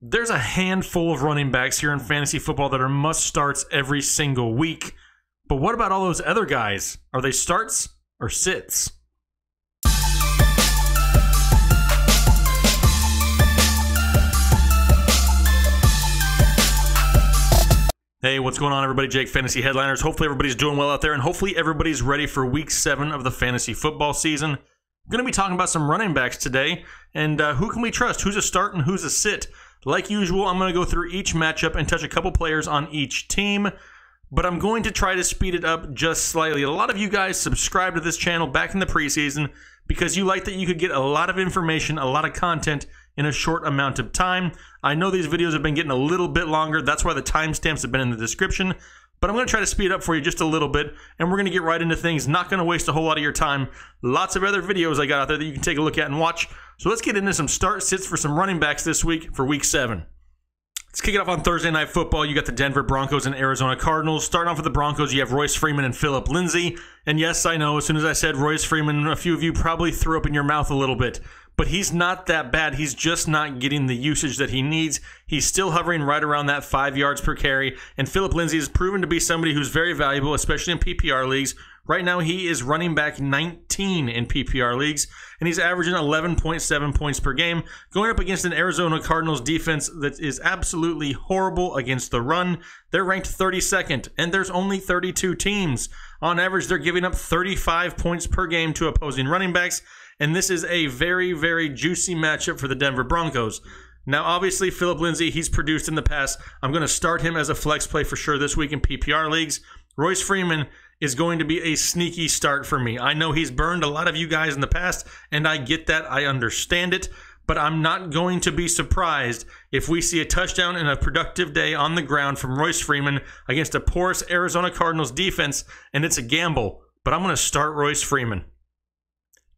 There's a handful of running backs here in fantasy football that are must-starts every single week. But what about all those other guys? Are they starts or sits? Hey, what's going on, everybody? Jake, Fantasy Headliners. Hopefully everybody's doing well out there, and hopefully everybody's ready for Week 7 of the fantasy football season. I'm going to be talking about some running backs today, and who can we trust? Who's a start and who's a sit? Like usual, I'm going to go through each matchup and touch a couple players on each team, but I'm going to try to speed it up just slightly. A lot of you guys subscribed to this channel back in the preseason because you like that you could get a lot of information, a lot of content in a short amount of time. I know these videos have been getting a little bit longer. That's why the timestamps have been in the description. But I'm going to try to speed it up for you just a little bit, and we're going to get right into things. Not going to waste a whole lot of your time. Lots of other videos I got out there that you can take a look at and watch. So let's get into some start sits for some running backs this week for Week 7. Let's kick it off on Thursday Night Football. You got the Denver Broncos and Arizona Cardinals. Starting off with the Broncos, you have Royce Freeman and Phillip Lindsay. And yes, I know, as soon as I said Royce Freeman, a few of you probably threw up in your mouth a little bit. But he's not that bad. He's just not getting the usage that he needs. He's still hovering right around that 5 yards per carry. And Phillip Lindsay has proven to be somebody who's very valuable, especially in PPR leagues. Right now, he is running back 19 in PPR leagues, and he's averaging 11.7 points per game, going up against an Arizona Cardinals defense that is absolutely horrible against the run. They're ranked 32nd, and there's only 32 teams. On average, they're giving up 35 points per game to opposing running backs, and this is a very, very juicy matchup for the Denver Broncos. Now, obviously, Phillip Lindsay, he's produced in the past. I'm going to start him as a flex play for sure this week in PPR leagues. Royce Freeman is going to be a sneaky start for me. I know he's burned a lot of you guys in the past, and I get that. I understand it, but I'm not going to be surprised if we see a touchdown and a productive day on the ground from Royce Freeman against a porous Arizona Cardinals defense, and it's a gamble, but I'm going to start Royce Freeman.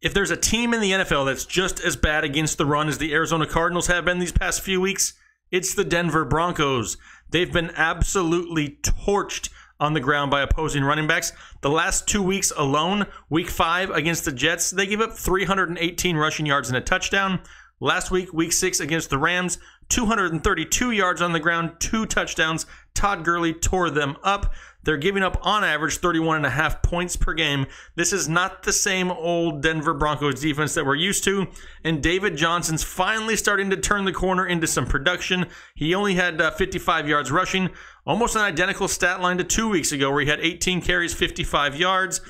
If there's a team in the NFL that's just as bad against the run as the Arizona Cardinals have been these past few weeks, it's the Denver Broncos. They've been absolutely torched on the ground by opposing running backs. The last 2 weeks alone, Week 5 against the Jets, they gave up 318 rushing yards and a touchdown. Last week, Week 6 against the Rams, 232 yards on the ground, 2 touchdowns. Todd Gurley tore them up. They're giving up, on average, 31.5 points per game. This is not the same old Denver Broncos defense that we're used to, and David Johnson's finally starting to turn the corner into some production. He only had 55 yards rushing, almost an identical stat line to 2 weeks ago where he had 18 carries, 55 yards.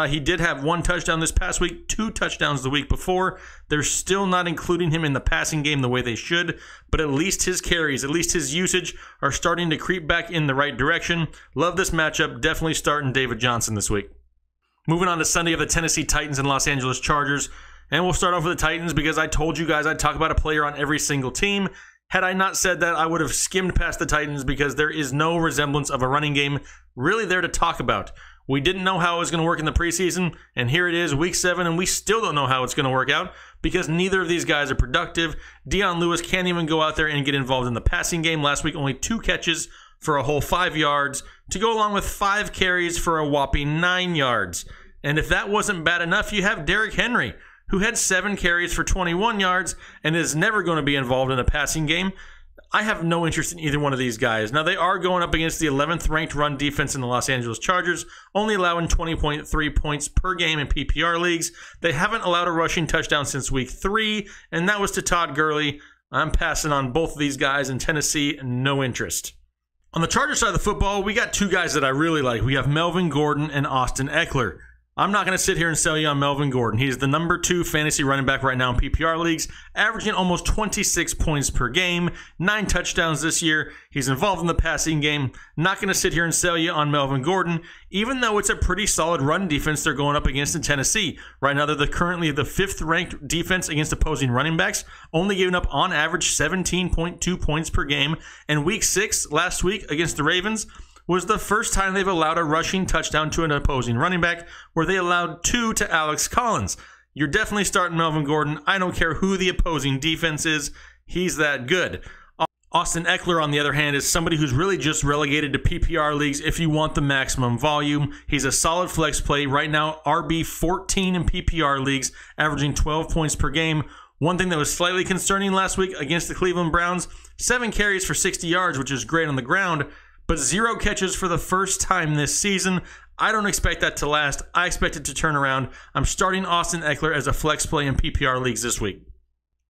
He did have 1 touchdown this past week, 2 touchdowns the week before. They're still not including him in the passing game the way they should, but at least his carries, at least his usage are starting to creep back in the right direction. Love this matchup. Definitely starting David Johnson this week. Moving on to Sunday of the Tennessee Titans and Los Angeles Chargers. And we'll start off with the Titans because I told you guys I'd talk about a player on every single team. Had I not said that, I would have skimmed past the Titans because there is no resemblance of a running game really there to talk about. We didn't know how it was going to work in the preseason, and here it is, Week 7, and we still don't know how it's going to work out because neither of these guys are productive. Dion Lewis can't even go out there and get involved in the passing game. Last week, only 2 catches for a whole 5 yards to go along with 5 carries for a whopping 9 yards. And if that wasn't bad enough, you have Derrick Henry, who had 7 carries for 21 yards and is never going to be involved in a passing game. I have no interest in either one of these guys. Now, they are going up against the 11th ranked run defense in the Los Angeles Chargers, only allowing 20.3 points per game in PPR leagues. They haven't allowed a rushing touchdown since Week 3, and that was to Todd Gurley. I'm passing on both of these guys in Tennessee, no interest. On the Chargers side of the football, we got 2 guys that I really like. We have Melvin Gordon and Austin Eckler. I'm not going to sit here and sell you on Melvin Gordon. He's the number 2 fantasy running back right now in PPR leagues, averaging almost 26 points per game, 9 touchdowns this year. He's involved in the passing game. Not going to sit here and sell you on Melvin Gordon, even though it's a pretty solid run defense they're going up against in Tennessee. Right now, they're currently the 5th ranked defense against opposing running backs, only giving up on average 17.2 points per game. And Week 6, last week against the Ravens, was the first time they've allowed a rushing touchdown to an opposing running back, where they allowed 2 to Alex Collins. You're definitely starting Melvin Gordon. I don't care who the opposing defense is. He's that good. Austin Eckler, on the other hand, is somebody who's really just relegated to PPR leagues if you want the maximum volume. He's a solid flex play. Right now, RB 14 in PPR leagues, averaging 12 points per game. One thing that was slightly concerning last week against the Cleveland Browns, 7 carries for 60 yards, which is great on the ground, but 0 catches for the first time this season. I don't expect that to last. I expect it to turn around. I'm starting Austin Eckler as a flex play in PPR leagues this week.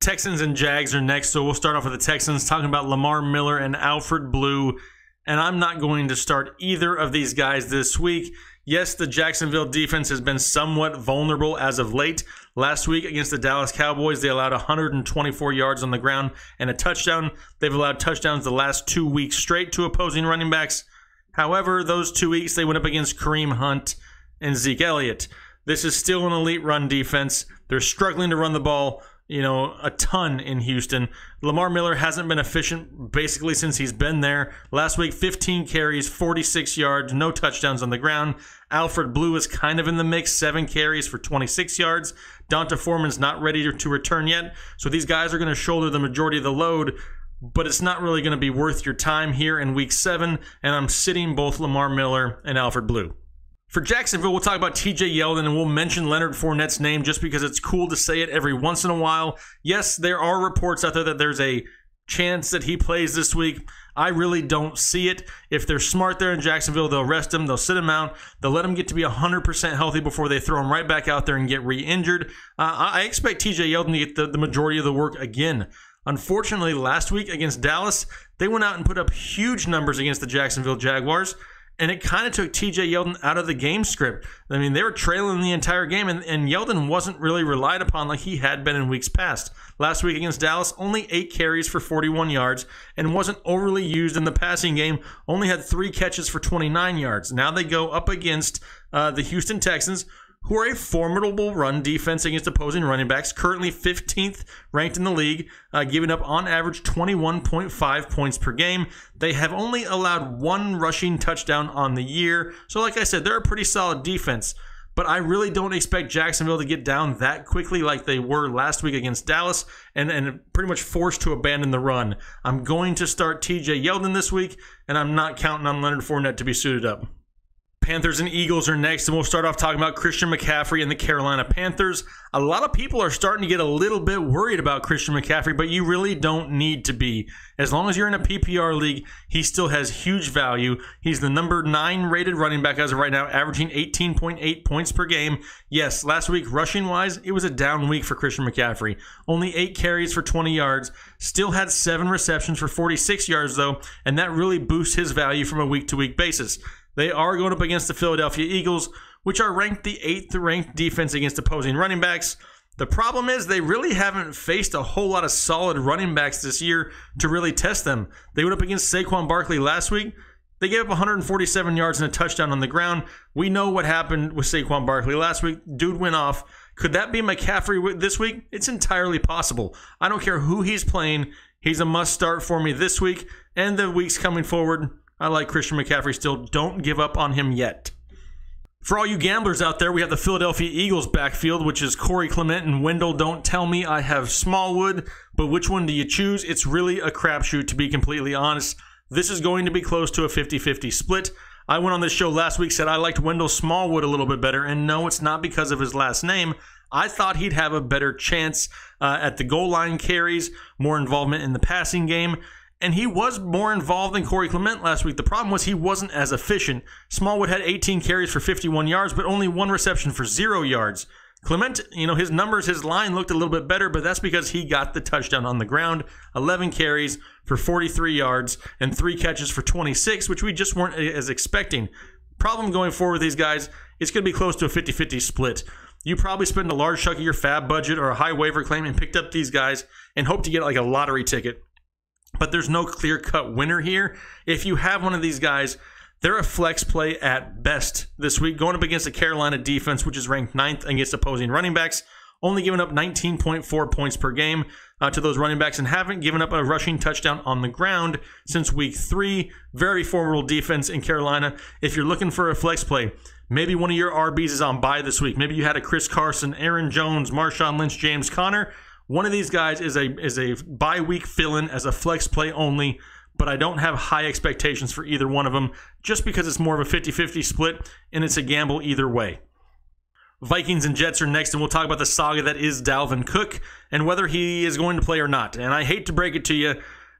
Texans and Jags are next, so we'll start off with the Texans, talking about Lamar Miller and Alfred Blue, and I'm not going to start either of these guys this week. Yes, the Jacksonville defense has been somewhat vulnerable as of late. Last week against the Dallas Cowboys, they allowed 124 yards on the ground and a touchdown. They've allowed touchdowns the last 2 weeks straight to opposing running backs. However, those 2 weeks they went up against Kareem Hunt and Zeke Elliott. This is still an elite run defense. They're struggling to run the ball, a ton in Houston. Lamar Miller hasn't been efficient basically since he's been there. Last week, 15 carries, 46 yards, no touchdowns on the ground. Alfred Blue is kind of in the mix, 7 carries for 26 yards. Donta Foreman's not ready to return yet, so these guys are going to shoulder the majority of the load, but it's not really going to be worth your time here in Week 7, and I'm sitting both Lamar Miller and Alfred Blue. For Jacksonville, we'll talk about TJ Yeldon, and we'll mention Leonard Fournette's name just because it's cool to say it every once in a while. Yes, there are reports out there that there's a chance that he plays this week. I really don't see it. If they're smart there in Jacksonville, they'll rest him, they'll sit him out, they'll let him get to be 100% healthy before they throw him right back out there and get re-injured. I expect TJ Yeldon to get the majority of the work again. Unfortunately, last week against Dallas, they went out and put up huge numbers against the Jacksonville Jaguars, and it kind of took TJ Yeldon out of the game script. I mean, they were trailing the entire game, and Yeldon wasn't really relied upon like he had been in weeks past. Last week against Dallas, only 8 carries for 41 yards and wasn't overly used in the passing game, only had 3 catches for 29 yards. Now they go up against the Houston Texans, who are a formidable run defense against opposing running backs, currently 15th ranked in the league, giving up on average 21.5 points per game. They have only allowed 1 rushing touchdown on the year. So like I said, they're a pretty solid defense. But I really don't expect Jacksonville to get down that quickly like they were last week against Dallas and pretty much forced to abandon the run. I'm going to start TJ Yeldon this week, and I'm not counting on Leonard Fournette to be suited up. Panthers and Eagles are next, and we'll start off talking about Christian McCaffrey and the Carolina Panthers. A lot of people are starting to get a little bit worried about Christian McCaffrey, but you really don't need to be. As long as you're in a PPR league, he still has huge value. He's the number 9 rated running back as of right now, averaging 18.8 points per game. Yes, last week, rushing-wise, it was a down week for Christian McCaffrey. Only 8 carries for 20 yards. Still had 7 receptions for 46 yards, though, and that really boosts his value from a week-to-week basis. They are going up against the Philadelphia Eagles, which are ranked the 8th ranked defense against opposing running backs. The problem is they really haven't faced a whole lot of solid running backs this year to really test them. They went up against Saquon Barkley last week. They gave up 147 yards and a touchdown on the ground. We know what happened with Saquon Barkley last week. Dude went off. Could that be McCaffrey this week? It's entirely possible. I don't care who he's playing. He's a must start for me this week and the weeks coming forward. I like Christian McCaffrey still. Don't give up on him yet. For all you gamblers out there, we have the Philadelphia Eagles backfield, which is Corey Clement and Wendell. Don't tell me I have Smallwood, but which one do you choose? It's really a crapshoot, to be completely honest. This is going to be close to a 50-50 split. I went on this show last week, said I liked Wendell Smallwood a little bit better, and no, it's not because of his last name. I thought he'd have a better chance at the goal line carries, more involvement in the passing game. And he was more involved than Corey Clement last week. The problem was he wasn't as efficient. Smallwood had 18 carries for 51 yards, but only 1 reception for 0 yards. Clement, his numbers, his line looked a little bit better, but that's because he got the touchdown on the ground. 11 carries for 43 yards and 3 catches for 26, which we just weren't as expecting. Problem going forward with these guys, it's going to be close to a 50-50 split. You probably spend a large chunk of your fab budget or a high waiver claim and picked up these guys and hope to get like a lottery ticket. But there's no clear-cut winner here. If you have one of these guys, they're a flex play at best this week, going up against the Carolina defense, which is ranked 9th against opposing running backs, only giving up 19.4 points per game to those running backs and haven't given up a rushing touchdown on the ground since week 3. Very formidable defense in Carolina. If you're looking for a flex play, maybe one of your RBs is on bye this week. Maybe you had a Chris Carson, Aaron Jones, Marshawn Lynch, James Conner. One of these guys is a bye-week fill-in as a flex play only, but I don't have high expectations for either one of them just because it's more of a 50-50 split, and it's a gamble either way. Vikings and Jets are next, and we'll talk about the saga that is Dalvin Cook and whether he is going to play or not. And I hate to break it to you,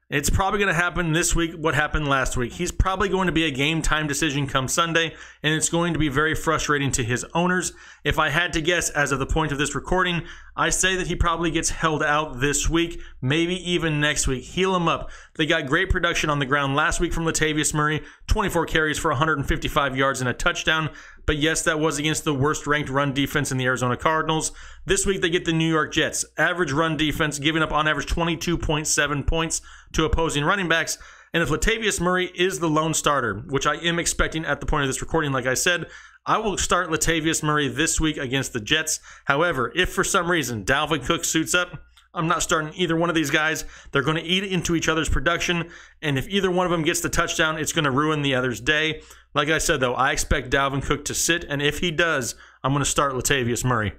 It's probably going to happen this week what happened last week. He's probably going to be a game time decision come Sunday, and it's going to be very frustrating to his owners. If I had to guess as of the point of this recording, I say that he probably gets held out this week, maybe even next week. Heal him up. They got great production on the ground last week from Latavius Murray, 24 carries for 155 yards and a touchdown. But yes, that was against the worst-ranked run defense in the Arizona Cardinals. This week, they get the New York Jets. Average run defense, giving up on average 22.7 points to opposing running backs. And if Latavius Murray is the lone starter, which I am expecting at the point of this recording, like I said, I will start Latavius Murray this week against the Jets. However, if for some reason Dalvin Cook suits up, I'm not starting either one of these guys. They're going to eat into each other's production, and if either one of them gets the touchdown, it's going to ruin the other's day. Like I said, though, I expect Dalvin Cook to sit, and if he does, I'm going to start Latavius Murray.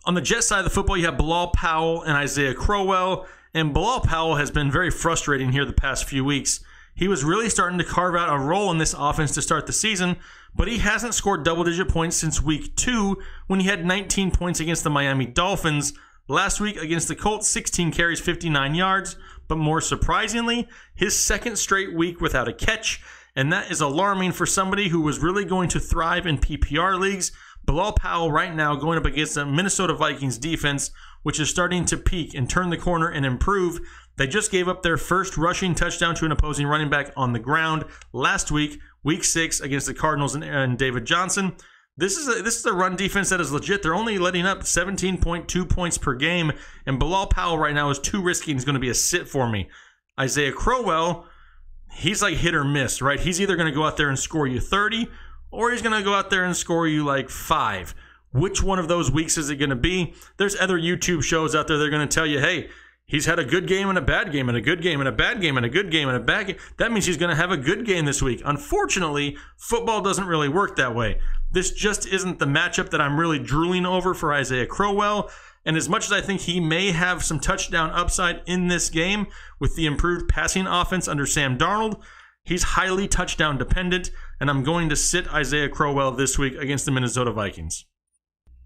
On the Jets side of the football, you have Bilal Powell and Isaiah Crowell, and Bilal Powell has been very frustrating here the past few weeks. He was really starting to carve out a role in this offense to start the season, but he hasn't scored double-digit points since week 2 when he had 19 points against the Miami Dolphins. Last week against the Colts, 16 carries, 59 yards, but more surprisingly, his second straight week without a catch, and that is alarming for somebody who was really going to thrive in PPR leagues. Bilal Powell right now going up against the Minnesota Vikings defense, which is starting to peak and turn the corner and improve. They just gave up their first rushing touchdown to an opposing running back on the ground last week, week 6, against the Cardinals and David Johnson. This is a run defense that is legit. They're only letting up 17.2 points per game, and Bilal Powell right now is too risky and is going to be a sit for me. Isaiah Crowell, he's like hit or miss, right? He's either going to go out there and score you 30, or he's going to go out there and score you like 5. Which one of those weeks is it going to be? There's other YouTube shows out there that are going to tell you, hey, he's had a good game and a bad game and a good game and a bad game and a good game and a bad game. That means he's going to have a good game this week. Unfortunately, football doesn't really work that way. This just isn't the matchup that I'm really drooling over for Isaiah Crowell. And as much as I think he may have some touchdown upside in this game with the improved passing offense under Sam Darnold, he's highly touchdown dependent, and I'm going to sit Isaiah Crowell this week against the Minnesota Vikings.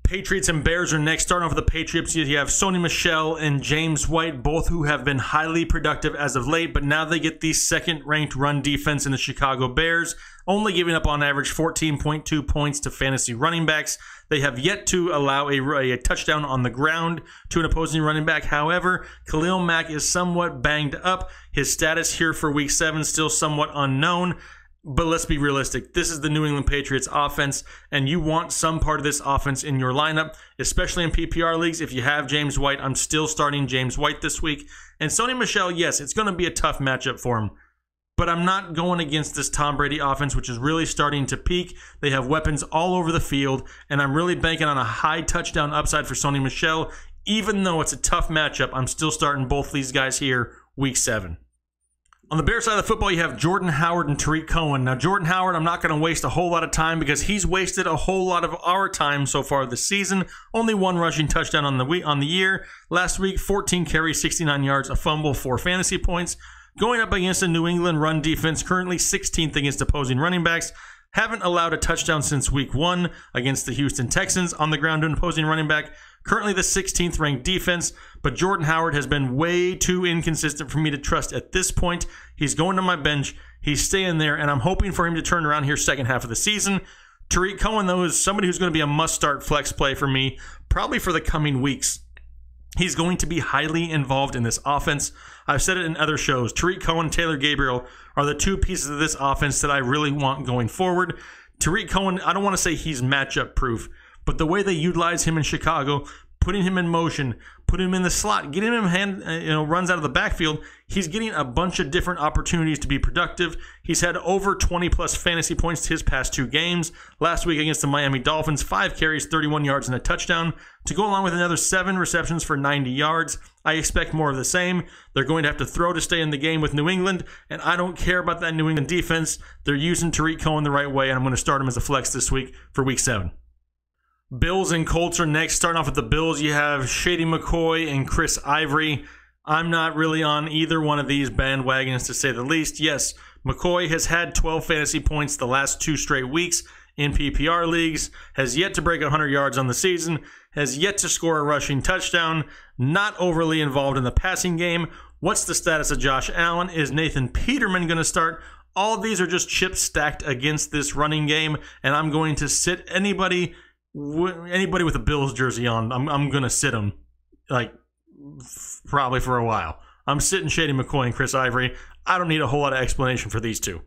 Patriots and Bears are next. Starting off with the Patriots, you have Sony Michel and James White, both who have been highly productive as of late, but now they get the second-ranked run defense in the Chicago Bears, only giving up on average 14.2 points to fantasy running backs. They have yet to allow a touchdown on the ground to an opposing running back. However, Khalil Mack is somewhat banged up. His status here for Week 7 still somewhat unknown. But let's be realistic. This is the New England Patriots offense, and you want some part of this offense in your lineup, especially in PPR leagues. If you have James White, I'm still starting James White this week. And Sony Michel, yes, it's going to be a tough matchup for him. But I'm not going against this Tom Brady offense, which is really starting to peak. They have weapons all over the field, and I'm really banking on a high touchdown upside for Sony Michel. Even though it's a tough matchup, I'm still starting both these guys here Week 7. On the Bears side of the football, you have Jordan Howard and Tariq Cohen. Now, Jordan Howard, I'm not going to waste a whole lot of time because he's wasted a whole lot of our time so far this season. Only one rushing touchdown on the year. Last week, 14 carries, 69 yards, a fumble, 4 fantasy points. Going up against a New England run defense, currently 16th against opposing running backs. Haven't allowed a touchdown since week 1 against the Houston Texans on the ground to an opposing running back. Currently the 16th ranked defense, but Jordan Howard has been way too inconsistent for me to trust at this point. He's going to my bench. He's staying there, and I'm hoping for him to turn around here second half of the season. Tariq Cohen, though, is somebody who's going to be a must-start flex play for me, probably for the coming weeks. He's going to be highly involved in this offense. I've said it in other shows. Tariq Cohen, Taylor Gabriel are the two pieces of this offense that I really want going forward. Tariq Cohen, I don't want to say he's matchup proof, but the way they utilize him in Chicago, putting him in motion, putting him in the slot, getting him runs out of the backfield, he's getting a bunch of different opportunities to be productive. He's had over 20-plus fantasy points to his past 2 games. Last week against the Miami Dolphins, 5 carries, 31 yards, and a touchdown, to go along with another 7 receptions for 90 yards. I expect more of the same. They're going to have to throw to stay in the game with New England, and I don't care about that New England defense. They're using Tariq Cohen the right way, and I'm going to start him as a flex this week for Week 7. Bills and Colts are next. Starting off with the Bills, you have Shady McCoy and Chris Ivory. I'm not really on either one of these bandwagons, to say the least. Yes, McCoy has had 12 fantasy points the last 2 straight weeks in PPR leagues, has yet to break 100 yards on the season, has yet to score a rushing touchdown, not overly involved in the passing game. What's the status of Josh Allen? Is Nathan Peterman going to start? All of these are just chips stacked against this running game, and I'm going to sit anybody with a Bills jersey on. I'm going to sit them, like, probably for a while. I'm sitting Shady McCoy and Chris Ivory. I don't need a whole lot of explanation for these two.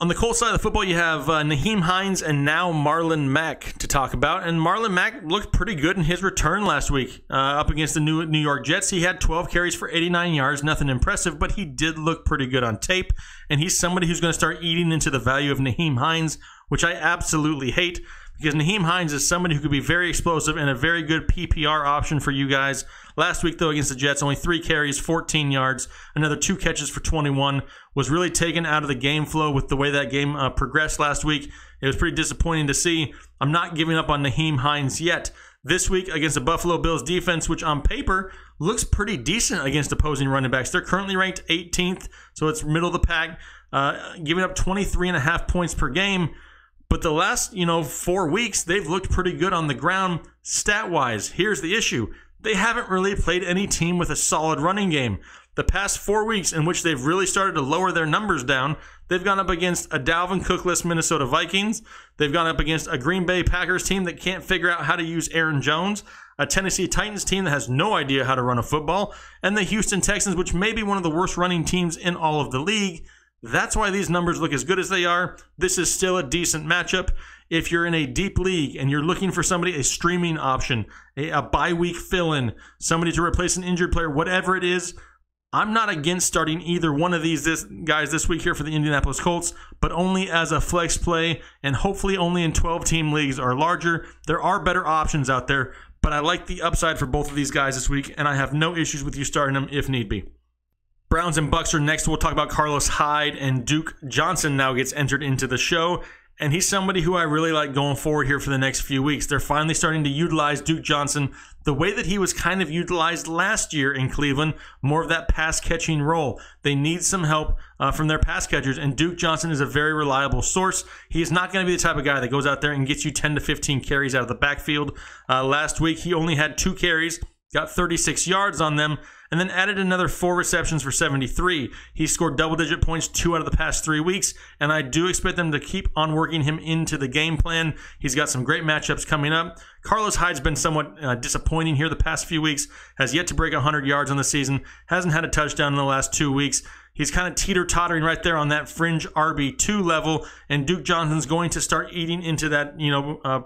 On the Colts side of the football, you have Nyheim Hines and now Marlon Mack to talk about. And Marlon Mack looked pretty good in his return last week up against the New York Jets. He had 12 carries for 89 yards, nothing impressive, but he did look pretty good on tape. And he's somebody who's going to start eating into the value of Nyheim Hines, which I absolutely hate, because Nyheim Hines is somebody who could be very explosive and a very good PPR option for you guys. Last week, though, against the Jets, only 3 carries, 14 yards, another 2 catches for 21. Was really taken out of the game flow with the way that game progressed last week. It was pretty disappointing to see. I'm not giving up on Nyheim Hines yet. This week against the Buffalo Bills defense, which on paper looks pretty decent against opposing running backs. They're currently ranked 18th, so it's middle of the pack, giving up 23.5 points per game. But the last, 4 weeks, they've looked pretty good on the ground stat-wise. Here's the issue. They haven't really played any team with a solid running game. The past 4 weeks in which they've really started to lower their numbers down, they've gone up against a Dalvin Cook-less Minnesota Vikings. They've gone up against a Green Bay Packers team that can't figure out how to use Aaron Jones, a Tennessee Titans team that has no idea how to run a football, and the Houston Texans, which may be one of the worst running teams in all of the league. That's why these numbers look as good as they are. This is still a decent matchup. If you're in a deep league and you're looking for somebody, a streaming option, a bye-week fill-in, somebody to replace an injured player, whatever it is, I'm not against starting either one of these guys this week here for the Indianapolis Colts, but only as a flex play and hopefully only in 12-team leagues or larger. There are better options out there, but I like the upside for both of these guys this week, and I have no issues with you starting them if need be. Browns and Bucks are next. We'll talk about Carlos Hyde, and Duke Johnson now gets entered into the show. And he's somebody who I really like going forward here for the next few weeks. They're finally starting to utilize Duke Johnson the way that he was kind of utilized last year in Cleveland, more of that pass-catching role. They need some help from their pass catchers, and Duke Johnson is a very reliable source. He is not going to be the type of guy that goes out there and gets you 10 to 15 carries out of the backfield. Last week, he only had 2 carries, got 36 yards on them, and then added another 4 receptions for 73. He scored double-digit points 2 out of the past 3 weeks, and I do expect them to keep on working him into the game plan. He's got some great matchups coming up. Carlos Hyde's been somewhat disappointing here the past few weeks, has yet to break 100 yards on the season, hasn't had a touchdown in the last 2 weeks. He's kind of teeter-tottering right there on that fringe RB2 level, and Duke Johnson's going to start eating into that,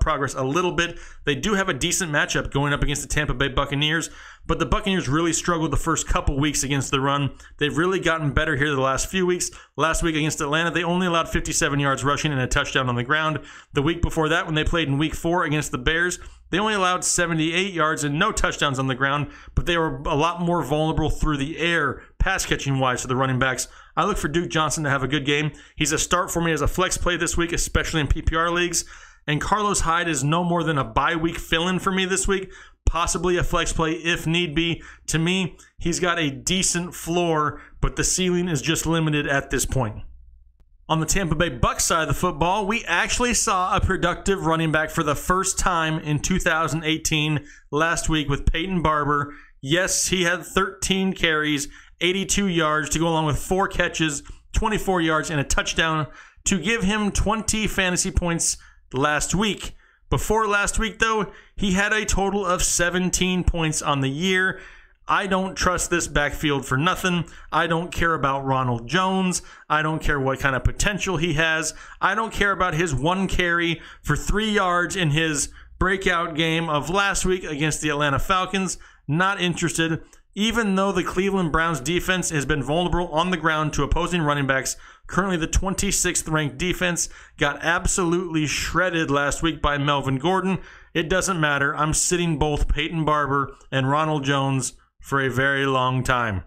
progress a little bit. They do have a decent matchup going up against the Tampa Bay Buccaneers, but the Buccaneers really struggled the first couple weeks against the run. They've really gotten better here the last few weeks. Last week against Atlanta, they only allowed 57 yards rushing and a touchdown on the ground. The week before that, when they played in Week 4 against the Bears, they only allowed 78 yards and no touchdowns on the ground, but they were a lot more vulnerable through the air, pass-catching-wise, to the running backs. I look for Duke Johnson to have a good game. He's a start for me as a flex play this week, especially in PPR leagues. And Carlos Hyde is no more than a bye-week fill-in for me this week, possibly a flex play if need be. To me, he's got a decent floor, but the ceiling is just limited at this point. On the Tampa Bay Bucks side of the football, we actually saw a productive running back for the first time in 2018 last week with Peyton Barber. Yes, he had 13 carries, 82 yards to go along with 4 catches, 24 yards, and a touchdown to give him 20 fantasy points last week. Before last week, though, he had a total of 17 points on the year. I don't trust this backfield for nothing. I don't care about Ronald Jones. I don't care what kind of potential he has. I don't care about his 1 carry for 3 yards in his breakout game of last week against the Atlanta Falcons. Not interested. Even though the Cleveland Browns defense has been vulnerable on the ground to opposing running backs, currently the 26th ranked defense got absolutely shredded last week by Melvin Gordon. It doesn't matter. I'm sitting both Peyton Barber and Ronald Jones for a very long time.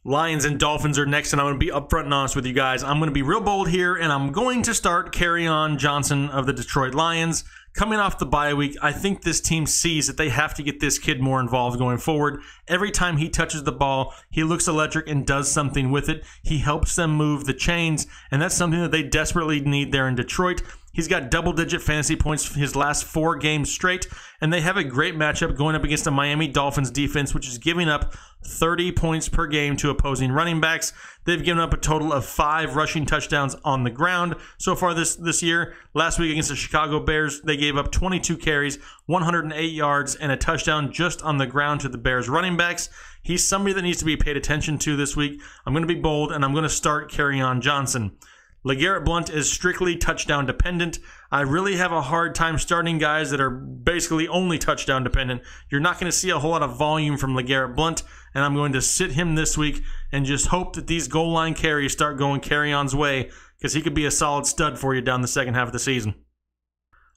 Lions and Dolphins are next, and I'm going to be upfront and honest with you guys. I'm going to be real bold here, and I'm going to start Kerryon Johnson of the Detroit Lions. Coming off the bye week, I think this team sees that they have to get this kid more involved going forward. Every time he touches the ball, he looks electric and does something with it. He helps them move the chains, and that's something that they desperately need there in Detroit. He's got double-digit fantasy points his last 4 games straight, and they have a great matchup going up against the Miami Dolphins defense, which is giving up 30 points per game to opposing running backs. They've given up a total of 5 rushing touchdowns on the ground so far this year. Last week against the Chicago Bears, they gave up 22 carries, 108 yards, and a touchdown just on the ground to the Bears running backs. He's somebody that needs to be paid attention to this week. I'm going to be bold, and I'm going to start Kerryon Johnson. LeGarrette Blount is strictly touchdown dependent. I really have a hard time starting guys that are basically only touchdown dependent. You're not going to see a whole lot of volume from LeGarrette Blount, and I'm going to sit him this week and just hope that these goal line carries start going Kerryon's way, because he could be a solid stud for you down the second half of the season.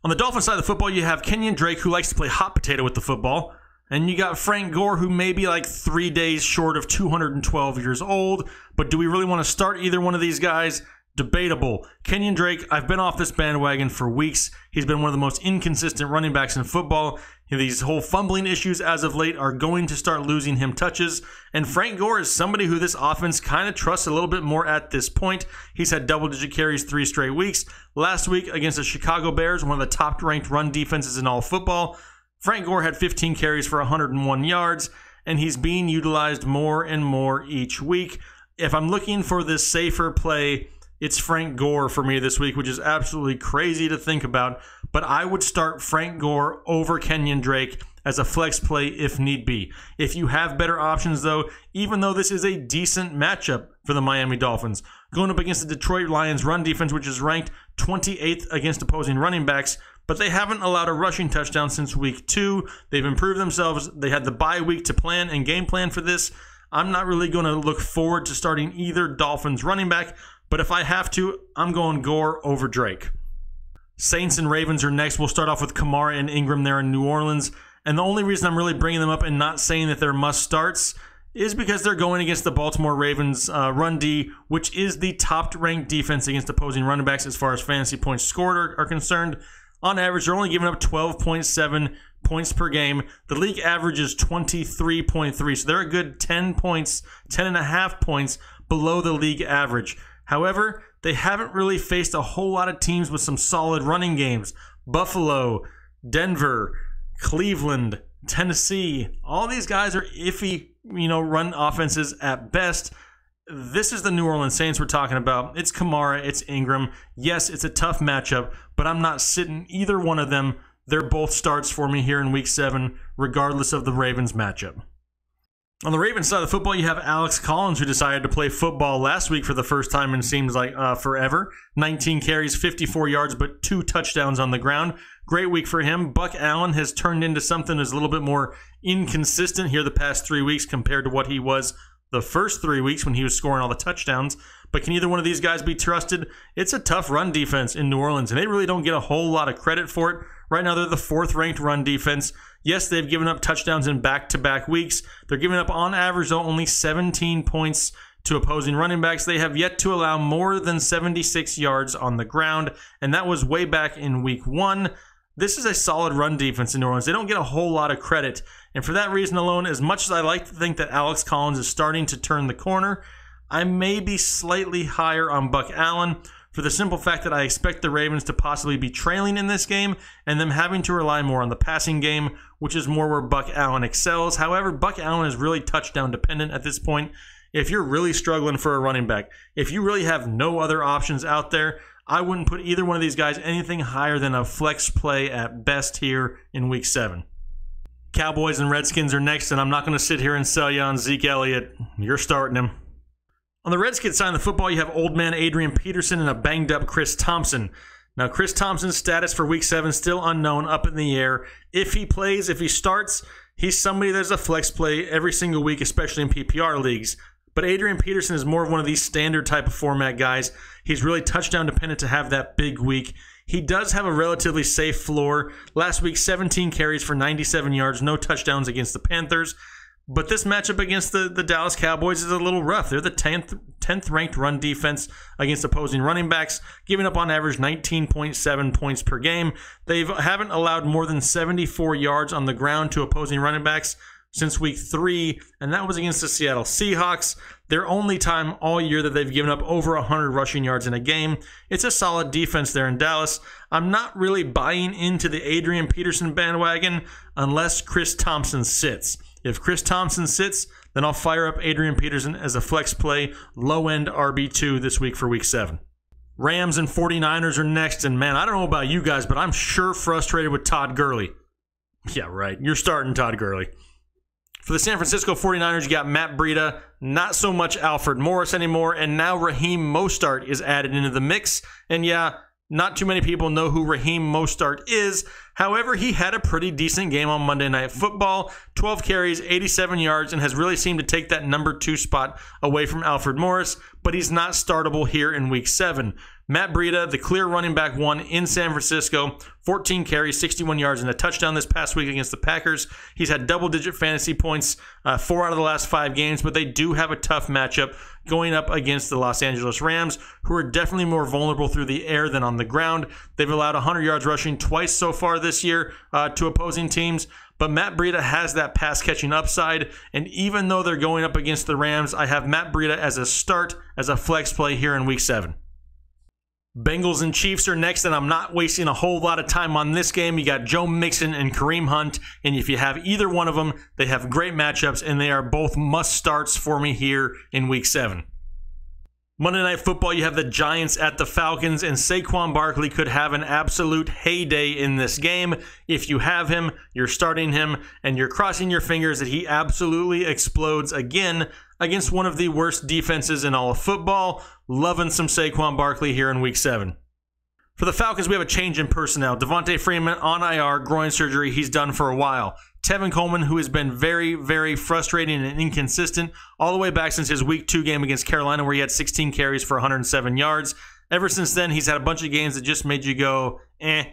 On the Dolphins side of the football, you have Kenyon Drake, who likes to play hot potato with the football. And you got Frank Gore, who may be like 3 days short of 212 years old. But do we really want to start either one of these guys? Debatable. Kenyon Drake, I've been off this bandwagon for weeks. He's been one of the most inconsistent running backs in football. These whole fumbling issues as of late are going to start losing him touches. And Frank Gore is somebody who this offense kind of trusts a little bit more at this point. He's had double-digit carries 3 straight weeks. Last week against the Chicago Bears, one of the top-ranked run defenses in all football, Frank Gore had 15 carries for 101 yards, and he's being utilized more and more each week. If I'm looking for this safer play, it's Frank Gore for me this week, which is absolutely crazy to think about. But I would start Frank Gore over Kenyon Drake as a flex play if need be. If you have better options, though, even though this is a decent matchup for the Miami Dolphins, going up against the Detroit Lions run defense, which is ranked 28th against opposing running backs, but they haven't allowed a rushing touchdown since week 2. They've improved themselves. They had the bye week to plan and game plan for this. I'm not really going to look forward to starting either Dolphins running back, but if I have to, I'm going Gore over Drake. Saints and Ravens are next. We'll start off with Kamara and Ingram there in New Orleans. And the only reason I'm really bringing them up and not saying that they're must-starts is because they're going against the Baltimore Ravens run D, which is the top-ranked defense against opposing running backs as far as fantasy points scored are concerned. On average, they're only giving up 12.7 points per game. The league average is 23.3, so they're a good 10 points, 10.5 points below the league average. However, they haven't really faced a whole lot of teams with some solid running games. Buffalo, Denver, Cleveland, Tennessee, all these guys are iffy, run offenses at best. This is the New Orleans Saints we're talking about. It's Kamara, it's Ingram. Yes, it's a tough matchup, but I'm not sitting either one of them. They're both starts for me here in Week 7, regardless of the Ravens matchup. On the Ravens side of the football, you have Alex Collins, who decided to play football last week for the first time in seems like forever. 19 carries, 54 yards, but 2 touchdowns on the ground. Great week for him. Buck Allen has turned into something that's a little bit more inconsistent here the past 3 weeks compared to what he was the first 3 weeks when he was scoring all the touchdowns. But can either one of these guys be trusted? It's a tough run defense in New Orleans, and they really don't get a whole lot of credit for it. Right now, they're the 4th-ranked run defense. Yes, they've given up touchdowns in back-to-back weeks. They're giving up, on average, though, only 17 points to opposing running backs. They have yet to allow more than 76 yards on the ground, and that was way back in Week 1. This is a solid run defense in New Orleans. They don't get a whole lot of credit. And for that reason alone, as much as I like to think that Alex Collins is starting to turn the corner, I may be slightly higher on Buck Allen for the simple fact that I expect the Ravens to possibly be trailing in this game and them having to rely more on the passing game, which is more where Buck Allen excels. However, Buck Allen is really touchdown dependent at this point. If you're really struggling for a running back, if you really have no other options out there, I wouldn't put either one of these guys anything higher than a flex play at best here in Week 7. Cowboys and Redskins are next, and I'm not going to sit here and sell you on Zeke Elliott. You're starting him. On the Redskins side of the football, you have old man Adrian Peterson and a banged-up Chris Thompson. Now, Chris Thompson's status for Week 7 still unknown, up in the air. If he plays, if he starts, he's somebody that's a flex play every single week, especially in PPR leagues. But Adrian Peterson is more of one of these standard type of format guys. He's really touchdown dependent to have that big week. He does have a relatively safe floor. Last week, 17 carries for 97 yards, no touchdowns against the Panthers. But this matchup against the Dallas Cowboys is a little rough. They're the 10th ranked run defense against opposing running backs, giving up on average 19.7 points per game. They haven't allowed more than 74 yards on the ground to opposing running backs since week 3, and that was against the Seattle Seahawks. Their only time all year that they've given up over 100 rushing yards in a game. It's a solid defense there in Dallas. I'm not really buying into the Adrian Peterson bandwagon unless Chris Thompson sits. If Chris Thompson sits, then I'll fire up Adrian Peterson as a flex play, low-end RB2 this week for week 7. Rams and 49ers are next, and man, I don't know about you guys, but I'm sure frustrated with Todd Gurley. Yeah, right. You're starting Todd Gurley. For the San Francisco 49ers, you got Matt Breida, not so much Alfred Morris anymore, and now Raheem Mostert is added into the mix. And yeah, not too many people know who Raheem Mostert is. However, he had a pretty decent game on Monday Night Football. 12 carries, 87 yards, and has really seemed to take that number 2 spot away from Alfred Morris, but he's not startable here in Week 7. Matt Breida, the clear running back 1 in San Francisco, 14 carries, 61 yards, and a touchdown this past week against the Packers. He's had double-digit fantasy points 4 out of the last 5 games, but they do have a tough matchup going up against the Los Angeles Rams, who are definitely more vulnerable through the air than on the ground. They've allowed 100 yards rushing twice so far this year to opposing teams, but Matt Breida has that pass-catching upside, and even though they're going up against the Rams, I have Matt Breida as a start, as a flex play here in Week 7. Bengals and Chiefs are next, and I'm not wasting a whole lot of time on this game. You got Joe Mixon and Kareem Hunt, and if you have either one of them, they have great matchups, and they are both must-starts for me here in Week 7. Monday Night Football, you have the Giants at the Falcons, and Saquon Barkley could have an absolute heyday in this game. If you have him, you're starting him, and you're crossing your fingers that he absolutely explodes again against one of the worst defenses in all of football. Loving some Saquon Barkley here in Week 7. For the Falcons, we have a change in personnel. Devontae Freeman on IR, groin surgery, he's done for a while. Tevin Coleman, who has been very, very frustrating and inconsistent all the way back since his Week 2 game against Carolina, where he had 16 carries for 107 yards. Ever since then, he's had a bunch of games that just made you go, eh.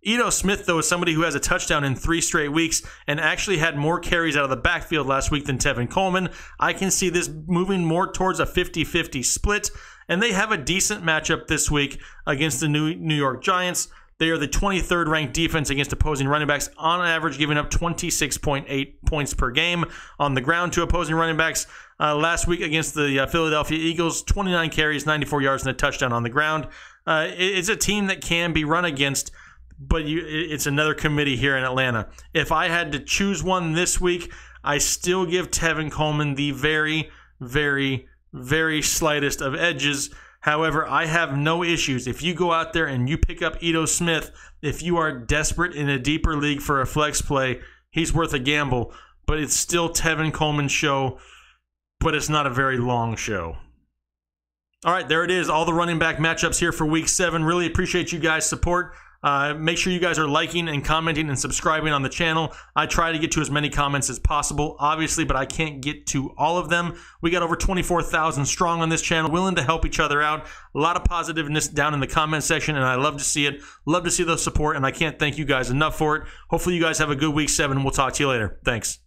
Ito Smith, though, is somebody who has a touchdown in 3 straight weeks and actually had more carries out of the backfield last week than Tevin Coleman. I can see this moving more towards a 50-50 split, and they have a decent matchup this week against the New York Giants. They are the 23rd ranked defense against opposing running backs, on average giving up 26.8 points per game on the ground to opposing running backs. Last week against the Philadelphia Eagles, 29 carries, 94 yards, and a touchdown on the ground. It's a team that can be run against, but it's another committee here in Atlanta. If I had to choose one this week, I still give Tevin Coleman the very, very, very slightest of edges. However, I have no issues. If you go out there and you pick up Ito Smith, if you are desperate in a deeper league for a flex play, he's worth a gamble. But it's still Tevin Coleman's show, but it's not a very long show. All right, there it is. All the running back matchups here for Week 7. Really appreciate you guys' support. Make sure you guys are liking and commenting and subscribing on the channel. I try to get to as many comments as possible, obviously, but I can't get to all of them. We got over 24,000 strong on this channel, willing to help each other out. A lot of positiveness down in the comment section, and I love to see it. Love to see the support, and I can't thank you guys enough for it. Hopefully you guys have a good Week 7. We'll talk to you later. Thanks.